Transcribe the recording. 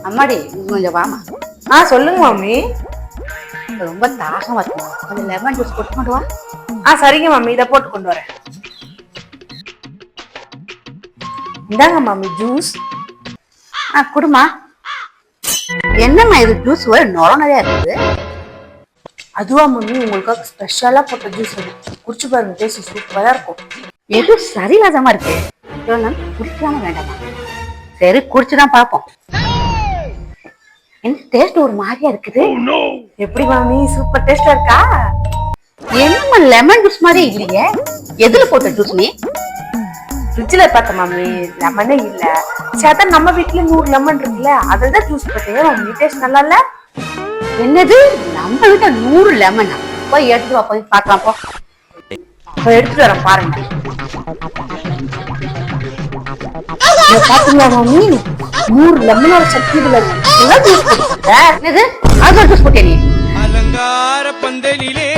அம்மாடி கொஞ்சம் வாமா. சொல்லுங்க மாமி. ரொம்ப தாகமா இருக்கு, கொஞ்சம் லெமன் ஜூஸ் போட்டு கொண்டு வா. சரிங்க மாமி, இதை போட்டு கொண்டு வரேன். இந்தாங்க மாமி ஜூஸ். குடுமா. என்னம்மா இது ஜூஸ் ஒரு நொர நிறையா இருக்குது? அதுவா மம்மி, உங்களுக்காக ஸ்பெஷலா போட்ட ஜூஸ் அது. குடிச்சு பாருங்க, டேஸ்ட் சூப்பரா இருக்கும். எது சரியில்லாதமா இருக்கு, குடிக்கலாம வேண்டாமா? சரி குடிச்சுதான் பார்ப்போம். என்ன டேஸ்ட் ஒரு மாதிரியா இருக்குது? எப்படி மாமி, சூப்பர் டேஸ்டா இருக்கா? என்னம்மா லெமன் ஜூஸ் மாதிரி இல்லையே, எதுல போட்ட ஜூஸ் நீ? ஃப்ரிட்ஜ்ல பார்த்த மாமி, லெமனே இல்ல. சேதான் நம்ம வீட்டுல 100 லெமன் இருக்குல்ல, அதுதான் ஜூஸ் போட்டேன் மாமி. டேஸ்ட் நல்லா இல்ல? என்னது, நம்ம வீட்டுல 100 லெமனா? போய் எடுத்துட்டு வா, போய் பார்க்கலாம் போ. எடுத்துட்டு வரேன் பாருங்க. பாத்தீங்களா மாமி, 100 லெமனோட சட்னி ஜூஸ் போட்டு. என்னது, அது ஜூஸ் போட்டே நீ? அலங்கார பந்தலிலே